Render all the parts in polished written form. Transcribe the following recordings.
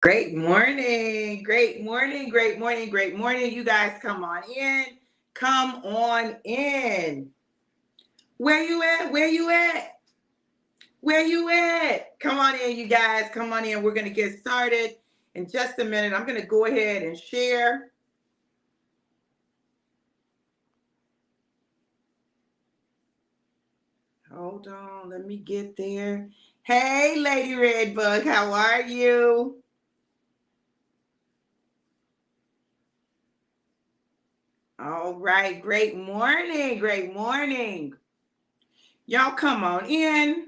Great morning. Great morning. Great morning. Great morning. You guys come on in. Come on in. Where you at? Where you at? Where you at? Come on in, you guys. Come on in. We're going to get started in just a minute. I'm going to go ahead and share. Hold on. Let me get there. Hey, Lady Redbug. How are you? All right. Great morning. Great morning. Y'all come on in.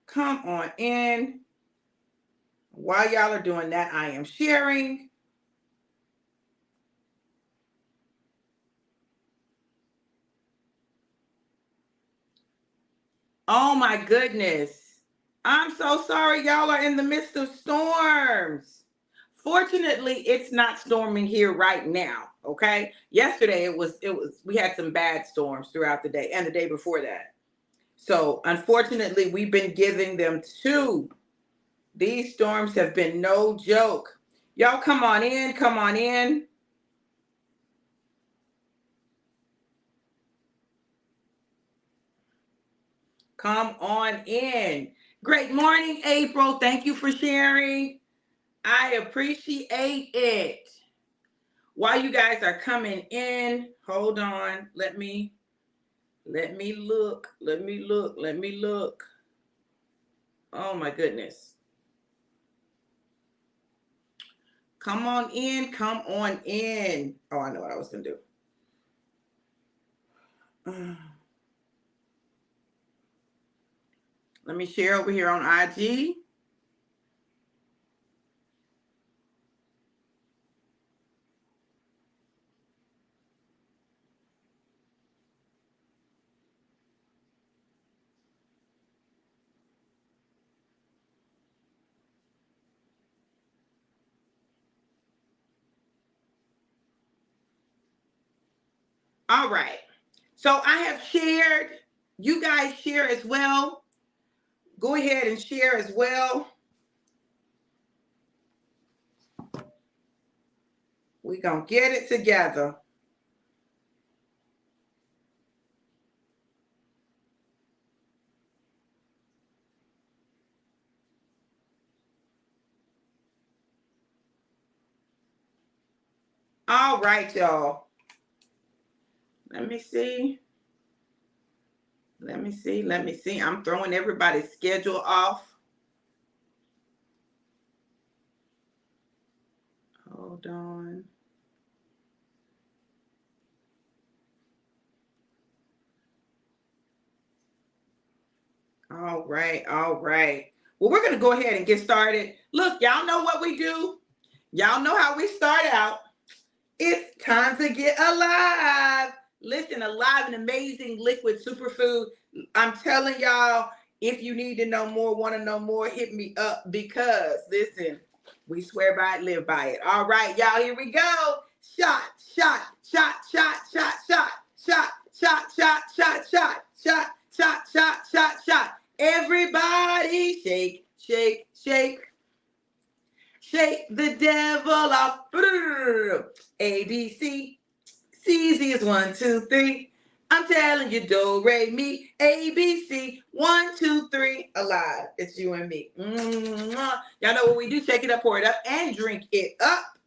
Come on in. While y'all are doing that, I am sharing. Oh my goodness. I'm so sorry y'all are in the midst of storms. Fortunately, it's not storming here right now, okay? Yesterday it was we had some bad storms throughout the day and the day before that. So, unfortunately, we've been giving them two. These storms have been no joke. Y'all come on in, come on in. Come on in. Great morning, April. Thank you for sharing. I appreciate it. While you guys are coming in, hold on. Let me look. Let me look. Oh my goodness. Come on in. Come on in. Oh, I know what I was going to do. Let me share over here on IG. All right. So I have shared. You guys share as well. Go ahead and share as well. We're going to get it together. All right, y'all. Let me see. I'm throwing everybody's schedule off. Hold on. All right. Well, we're going to go ahead and get started. Look, y'all know what we do. Y'all know how we start out. It's time to get alive. Listen, Alive, an amazing liquid superfood. I'm telling y'all, if you need to know more, want to know more, hit me up because, listen, we swear by it, live by it. All right, y'all, here we go. Shot. Everybody shake. Shake the devil off. ABC. Easy as 1, 2, 3. I'm telling you, do, re, mi, ABC. 1, 2, 3. Alive. It's you and me. Y'all know what we do. Shake it up, pour it up, and drink it up.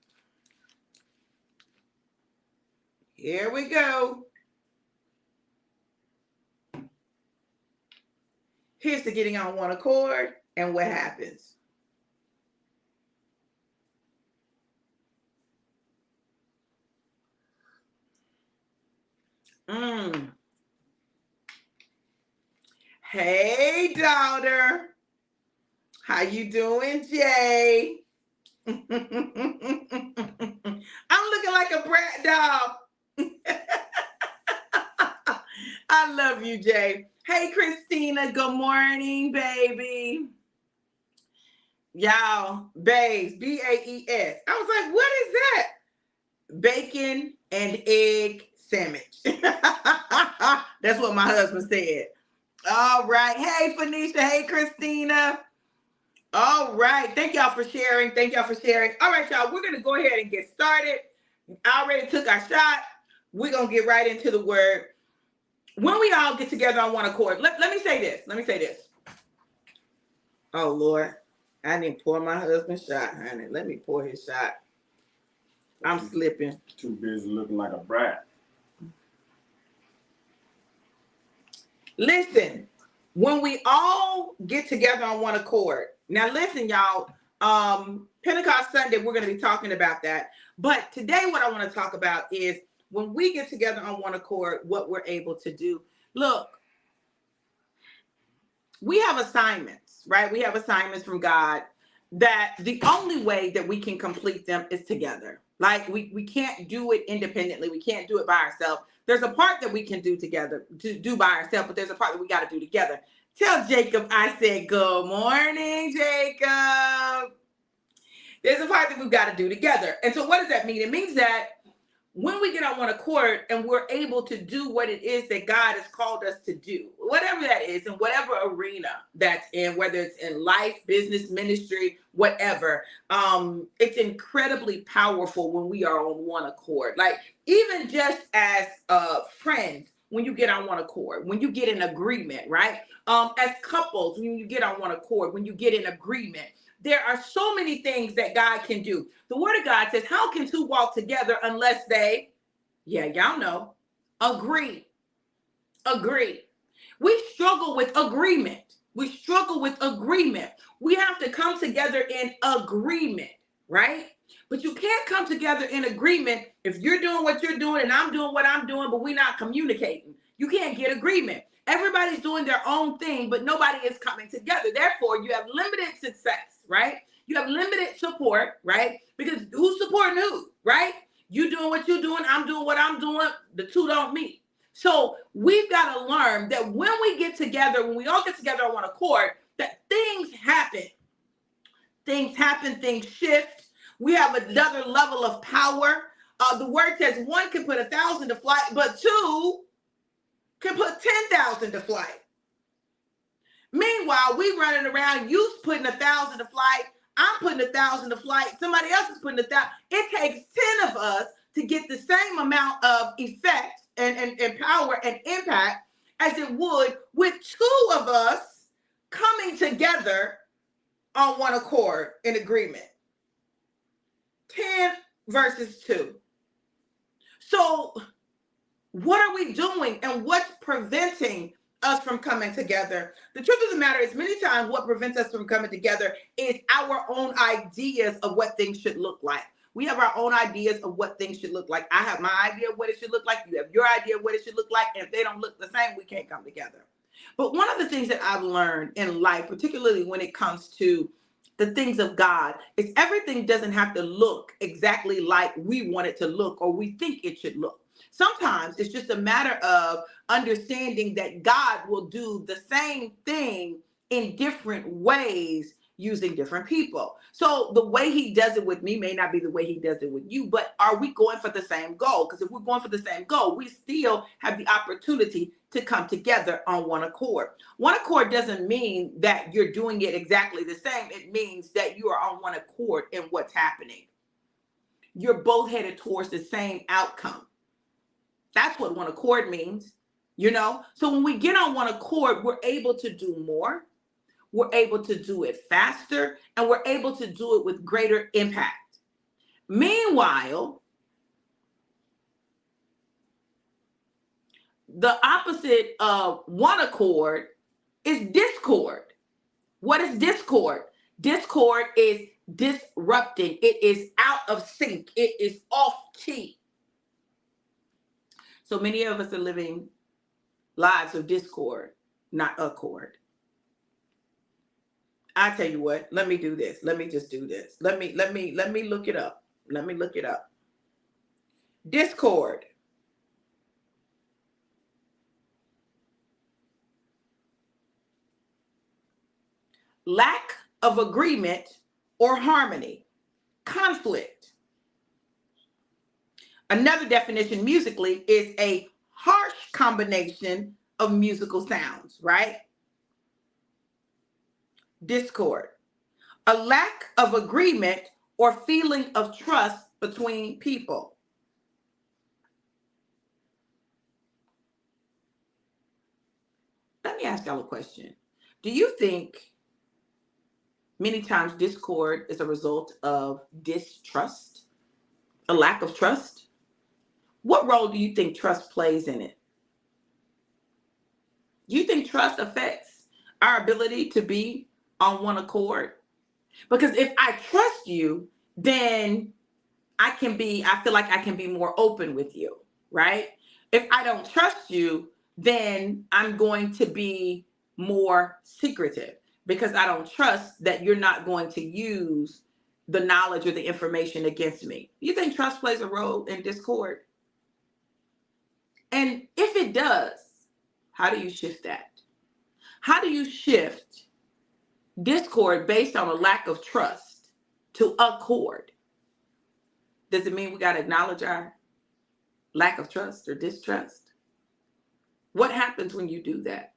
Here we go. Here's to getting on one accord and what happens. Hey, daughter. How you doing, Jay? I'm looking like a brat dog. I love you, Jay. Hey, Christina. Good morning, baby. Y'all, babes, BAES. I was like, what is that? Bacon and egg sandwich. That's what my husband said. All right. Hey, Phoenicia. Hey, Christina. All right. Thank y'all for sharing. Thank y'all for sharing. All right, y'all. We're going to go ahead and get started. I already took our shot. We're going to get right into the word. When we all get together on one accord, let me say this. Let me say this. Oh, Lord. I didn't pour my husband's shot, honey. Let me pour his shot. I'm slipping. Too busy looking like a brat. Listen, when we all get together on one accord. Now, listen, y'all. Pentecost Sunday, we're going to be talking about that. But today, what I want to talk about is when we get together on one accord, what we're able to do. Look, we have assignments, right? We have assignments from God that the only way that we can complete them is together. Like we can't do it independently. We can't do it by ourselves. There's a part that we can do together, to do by ourselves, but there's a part that we got to do together. Tell Jacob I said, good morning, Jacob. There's a part that we've got to do together. And so what does that mean? It means that when we get on one accord and we're able to do what it is that God has called us to do, whatever that is, in whatever arena that's in, whether it's in life, business, ministry, whatever, it's incredibly powerful when we are on one accord. Like even just as friends, when you get on one accord, when you get in agreement, right? As couples, when you get on one accord, when you get in agreement, there are so many things that God can do. The word of God says, how can two walk together unless they, y'all know, agree? Agree. We struggle with agreement. We struggle with agreement. We have to come together in agreement, right? But you can't come together in agreement if you're doing what you're doing and I'm doing what I'm doing, but we're not communicating. You can't get agreement. Everybody's doing their own thing, but nobody is coming together. Therefore, you have limited success, right? You have limited support, right? Because who's supporting who, right? You doing what you're doing, I'm doing what I'm doing. The two don't meet. So we've got to learn that when we get together, when we all get together on one accord, that things happen. Things happen, things shift. We have another level of power. The word says one can put 1,000 to flight, but two can put 10,000 to flight. Meanwhile, we running around, you putting 1,000 to flight, I'm putting 1,000 to flight, somebody else is putting 1,000. It takes 10 of us to get the same amount of effect and power and impact as it would with two of us coming together on one accord in agreement. 10 versus 2. So what are we doing and what's preventing us from coming together? The truth of the matter is many times what prevents us from coming together is our own ideas of what things should look like. We have our own ideas of what things should look like. I have my idea of what it should look like. You have your idea of what it should look like. And if they don't look the same, we can't come together. But one of the things that I've learned in life, particularly when it comes to the things of God, is everything doesn't have to look exactly like we want it to look or we think it should look. Sometimes it's just a matter of understanding that God will do the same thing in different ways using different people. So the way he does it with me may not be the way he does it with you, but are we going for the same goal? Because if we're going for the same goal, we still have the opportunity to come together on one accord. One accord doesn't mean that you're doing it exactly the same. It means that you are on one accord in what's happening. You're both headed towards the same outcome. That's what one accord means, you know? So when we get on one accord, we're able to do more. We're able to do it faster, and we're able to do it with greater impact. Meanwhile, the opposite of one accord is discord. What is discord? Discord is disrupting. It is out of sync. It is off key. So many of us are living lives of discord, not accord. I tell you what, let me do this. Let me just do this. Let me look it up. Let me look it up. Discord. Lack of agreement or harmony. Conflict. Another definition musically is a harsh combination of musical sounds, right? Discord. A lack of agreement or feeling of trust between people. Let me ask y'all a question. Do you think many times discord is a result of distrust, a lack of trust? What role do you think trust plays in it? Do you think trust affects our ability to be on one accord? Because if I trust you, then I feel like I can be more open with you, right? If I don't trust you, then I'm going to be more secretive because I don't trust that you're not going to use the knowledge or the information against me. You think trust plays a role in discord? And if it does, how do you shift that? How do you shift discord based on a lack of trust to accord? Does it mean we got to acknowledge our lack of trust or distrust? What happens when you do that?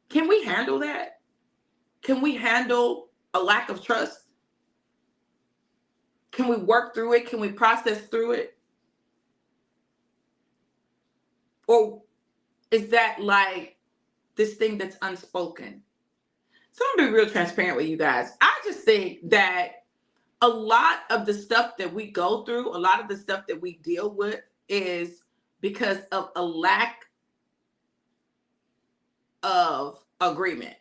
Can we handle that? Can we handle a lack of trust? Can we work through it? Can we process through it? Or is that like this thing that's unspoken? So I'm gonna be real transparent with you guys. I just think that a lot of the stuff that we go through, a lot of the stuff that we deal with is because of a lack of agreement.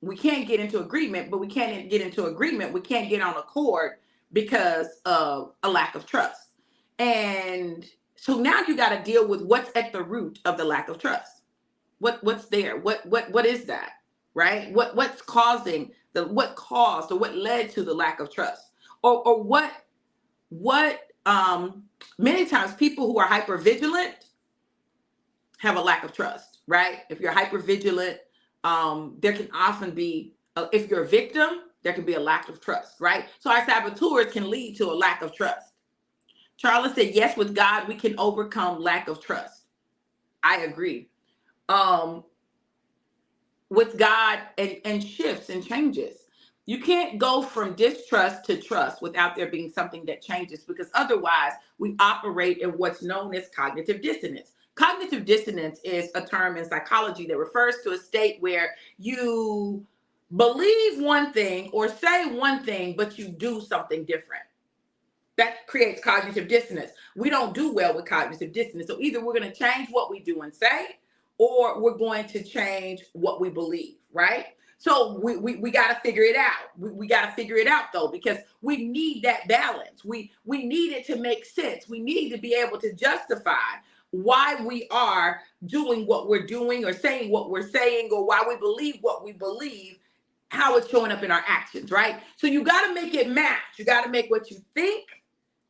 We can't get into agreement, but we can't get into agreement. We can't get on accord because of a lack of trust. And so now you got to deal with what's at the root of the lack of trust. What's there? What is that? Right? What's causing what caused or what led to the lack of trust? Or what many times people who are hyper vigilant have a lack of trust, right? If you're hyper vigilant, there can often be, if you're a victim, there can be a lack of trust, right? So our saboteurs can lead to a lack of trust. Charlotte said, yes, with God, we can overcome lack of trust. I agree. With God and shifts and changes. You can't go from distrust to trust without there being something that changes, because otherwise we operate in what's known as cognitive dissonance. Cognitive dissonance is a term in psychology that refers to a state where you believe one thing or say one thing, but you do something different. That creates cognitive dissonance. We don't do well with cognitive dissonance. So either we're going to change what we do and say, or we're going to change what we believe, right? So we got to figure it out. We got to figure it out, though, because we need that balance. We need it to make sense. We need to be able to justify why we are doing what we're doing or saying what we're saying, or why we believe what we believe, how it's showing up in our actions, right? So you got to make it match. You got to make what you think,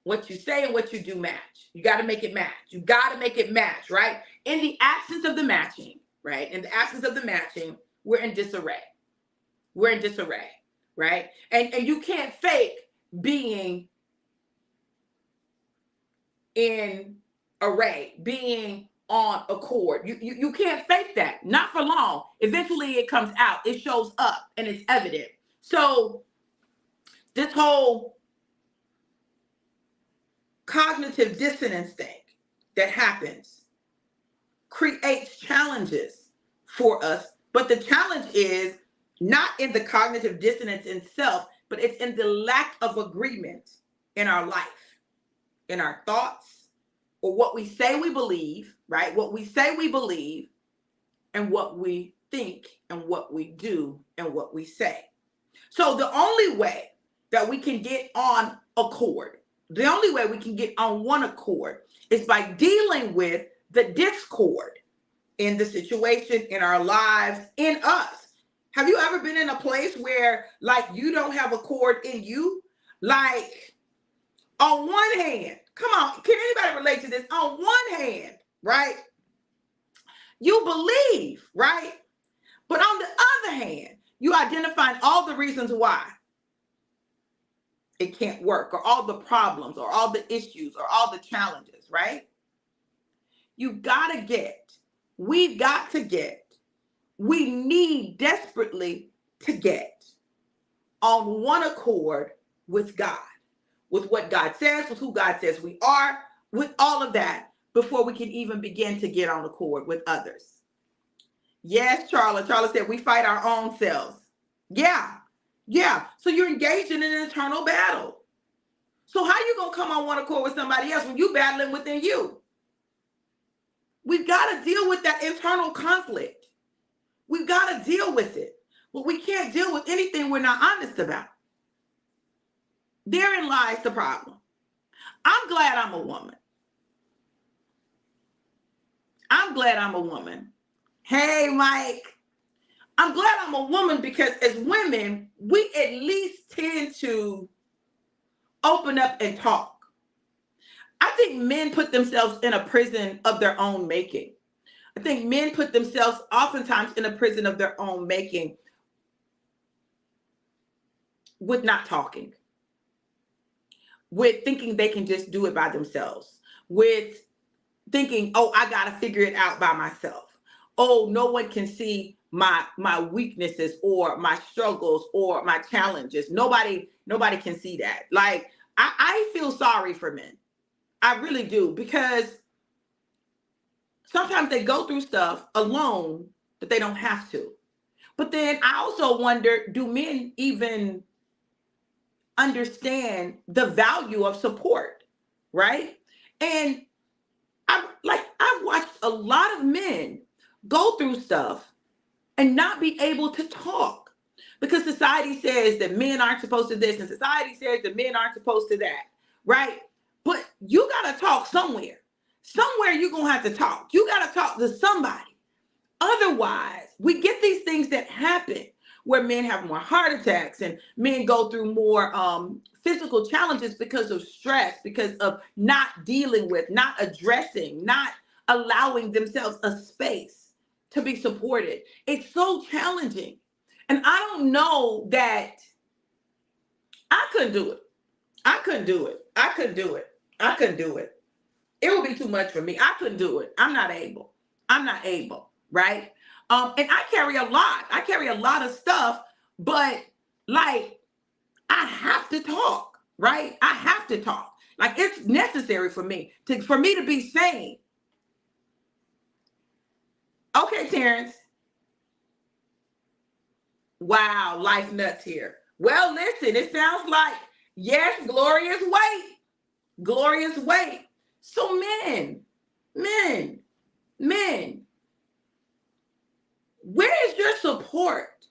what you say, and what you do match. You got to make it match. You got to make it match, right? In the absence of the matching, right? In the absence of the matching, we're in disarray. We're in disarray, right? And you can't fake being in array, being on accord. You can't fake that. Not for long. Eventually it comes out. It shows up and it's evident. So this whole cognitive dissonance thing that happens creates challenges for us. But the challenge is not in the cognitive dissonance itself, but it's in the lack of agreement in our life, in our thoughts, or what we say we believe, right? What we say we believe, and what we think, and what we do, and what we say. So the only way that we can get on accord, the only way we can get on one accord, is by dealing with the discord in the situation, in our lives, in us. Have you ever been in a place where like you don't have accord in you? Like on one hand, come on, can anybody relate to this? On one hand, right? You believe, right? But on the other hand, you identify all the reasons why it can't work, or all the problems, or all the issues, or all the challenges, right? We've got to get, we need desperately to get on one accord with God, with what God says, with who God says we are, with all of that, before we can even begin to get on accord with others. Yes, Charla. Charla said we fight our own selves. Yeah. Yeah. So you're engaged in an internal battle. So how you going to come on one accord with somebody else when you battling within you? We've got to deal with that internal conflict. We've got to deal with it. But we can't deal with anything we're not honest about. Therein lies the problem. I'm glad I'm a woman. I'm glad I'm a woman. Hey, Mike. I'm glad I'm a woman because as women, we at least tend to open up and talk. I think men put themselves in a prison of their own making. I think men put themselves oftentimes in a prison of their own making with not talking, with thinking they can just do it by themselves, with thinking, oh, I got to figure it out by myself. Oh, no one can see my weaknesses or my struggles or my challenges. Nobody can see that. Like, I feel sorry for men. I really do, because sometimes they go through stuff alone that they don't have to. But then I also wonder, do men even understand the value of support, right? And I've watched a lot of men go through stuff and not be able to talk because society says that men aren't supposed to this and society says that men aren't supposed to that, right? But you got to talk somewhere. Somewhere you're going to have to talk. You got to talk to somebody. Otherwise, we get these things that happen where men have more heart attacks and men go through more physical challenges because of stress, because of not dealing with, not addressing, not allowing themselves a space to be supported. It's so challenging. And I don't know that I couldn't do it. I couldn't do it. I couldn't do it. I couldn't do it. It would be too much for me. I couldn't do it. I'm not able. I'm not able, right? And I carry a lot. I carry a lot of stuff, but like I have to talk, right? I have to talk. Like it's necessary for me to be sane. Okay, Terrence. Wow, life nuts here. Well, listen, it sounds like yes, glorious weight. Glorious weight. So men, where is your support?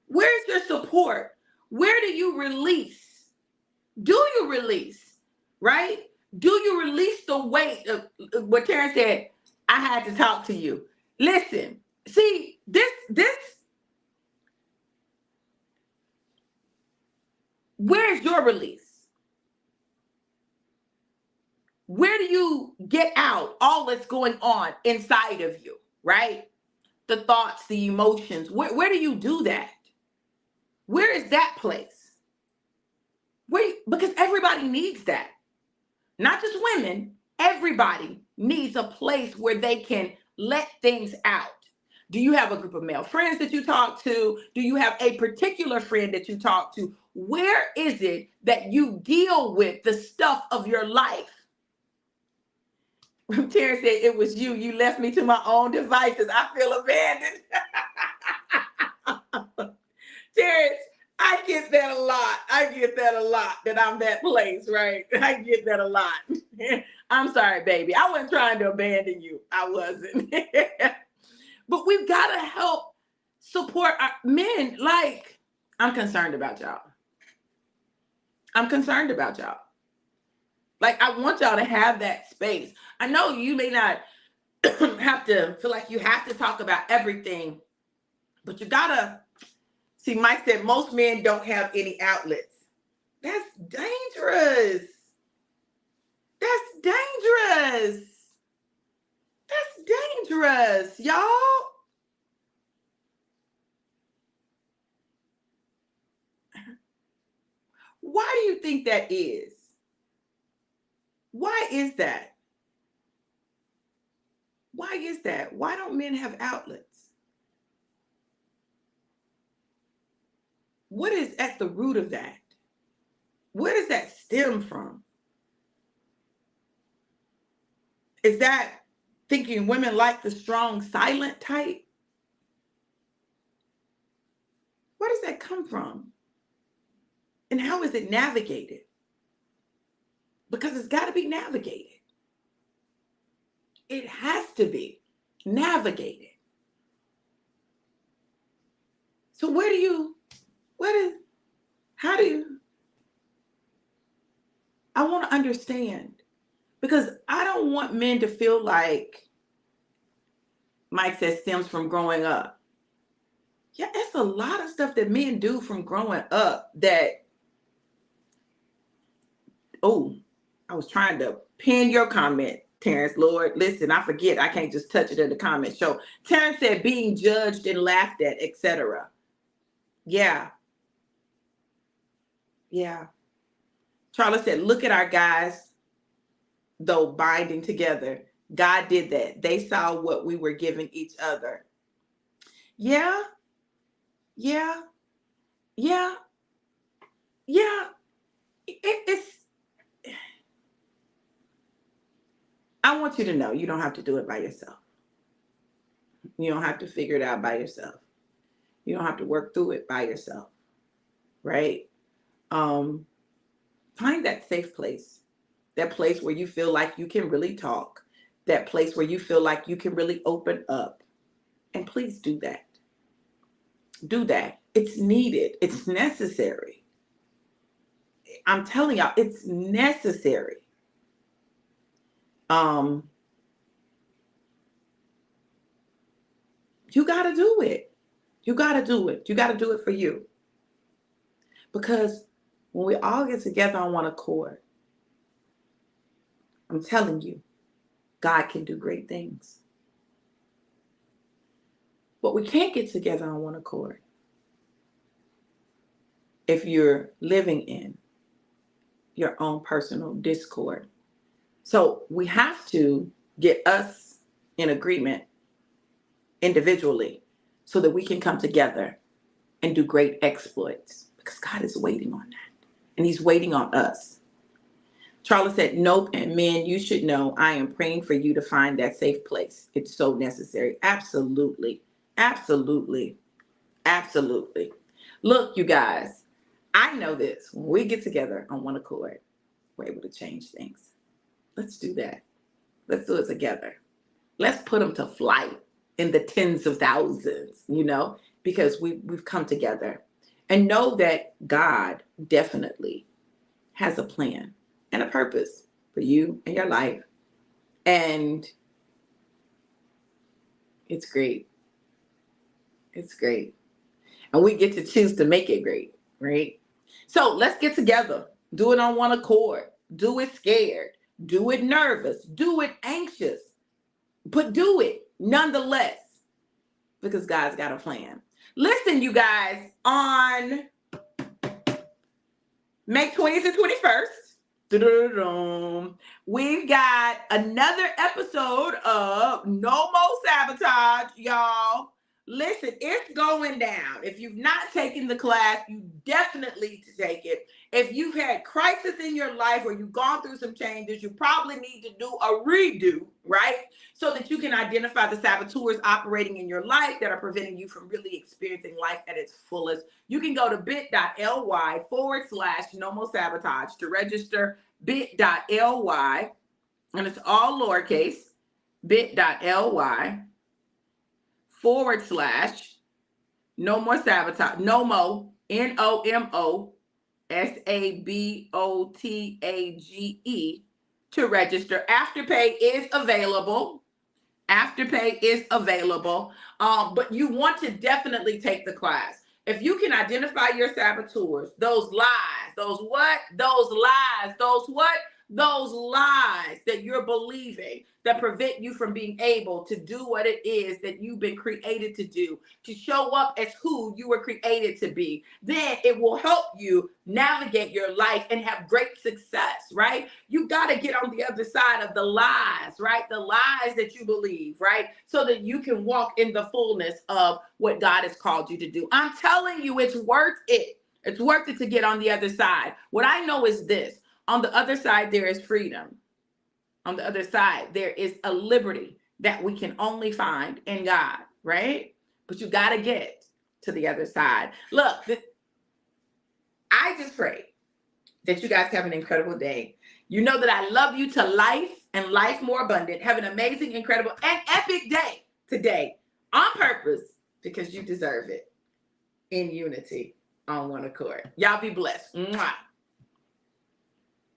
Where's your support? Where do you release? Do you release? Right? Do you release the weight of what Terrence said? I had to talk to you. Listen, see, this, where's your release? Where do you get out all that's going on inside of you, right? The thoughts, the emotions. Where do you do that? Where is that place? Because everybody needs that. Not just women, everybody needs a place where they can let things out. Do you have a group of male friends that you talk to? Do you have a particular friend that you talk to? Where is it that you deal with the stuff of your life? Terry said, it was you. You left me to my own devices. I feel abandoned. Terrence, I get that a lot. I get that a lot, that I'm that place, right? I get that a lot. I'm sorry, baby. I wasn't trying to abandon you. I wasn't. But we've got to help support our men. Like, I'm concerned about y'all. I'm concerned about y'all. Like, I want y'all to have that space. I know you may not have to feel like you have to talk about everything, but you gotta see. Mike said most men don't have any outlets. That's dangerous. That's dangerous. That's dangerous, y'all. Why do you think that is? Why is that? Why is that? Why don't men have outlets? What is at the root of that? Where does that stem from? Is that thinking women like the strong, silent type? Where does that come from? And how is it navigated? Because it's got to be navigated. It has to be navigated. So how do you, I want to understand, because I don't want men to feel like Mike says stems from growing up. Yeah, it's a lot of stuff that men do from growing up that, oh, I was trying to pin your comment, Terrence. Lord, listen, I forget. I can't just touch it in the comment show. Terrence said being judged and laughed at, etc. Yeah. Yeah. Charlotte said, look at our guys, though, binding together. God did that. They saw what we were giving each other. Yeah. Yeah. Yeah. Yeah. It's, I want you to know you don't have to do it by yourself. You don't have to figure it out by yourself. You don't have to work through it by yourself. Right? Find that safe place. That place where you feel like you can really talk. That place where you feel like you can really open up. And please do that. Do that. It's needed. It's necessary. I'm telling y'all, it's necessary. You got to do it. You got to do it. You got to do it for you. Because when we all get together on one accord, I'm telling you, God can do great things. But we can't get together on one accord if you're living in your own personal discord. So we have to get us in agreement individually so that we can come together and do great exploits, because God is waiting on that. And he's waiting on us. Charlotte said, nope, and men, you should know I am praying for you to find that safe place. It's so necessary. Absolutely. Absolutely. Absolutely. Look, you guys, I know this. When we get together on one accord, we're able to change things. Let's do that. Let's do it together. Let's put them to flight in the tens of thousands, because we've come together. And know that God definitely has a plan and a purpose for you and your life. And it's great. It's great. And we get to choose to make it great, right? So let's get together. Do it on one accord. Do it scared. Do it nervous. Do it anxious. But do it nonetheless, because God's got a plan. Listen, you guys, on May 20th and 21st, we've got another episode of No More Sabotage, y'all. Listen, it's going down. If you've not taken the class, you definitely need to take it. If you've had crisis in your life or you've gone through some changes, you probably need to do a redo, right? So that you can identify the saboteurs operating in your life that are preventing you from really experiencing life at its fullest. You can go to bit.ly/no more sabotage to register. Bit.ly, and it's all lowercase, bit.ly/no more sabotage, NOMO, NOMOSABOTAGE, to register. Afterpay is available. But you want to definitely take the class. If you can identify your saboteurs, those lies, those lies that you're believing that prevent you from being able to do what it is that you've been created to do, to show up as who you were created to be, then it will help you navigate your life and have great success, right? You got to get on the other side of the lies, right? The lies that you believe, right? So that you can walk in the fullness of what God has called you to do. I'm telling you, it's worth it. It's worth it to get on the other side. What I know is this: on the other side, there is freedom. On the other side, there is a liberty that we can only find in God, right? But you got to get to the other side. Look, I just pray that you guys have an incredible day. You know that I love you to life and life more abundant. Have an amazing, incredible, and epic day today on purpose because you deserve it, in unity, on one accord. Y'all be blessed. Mwah.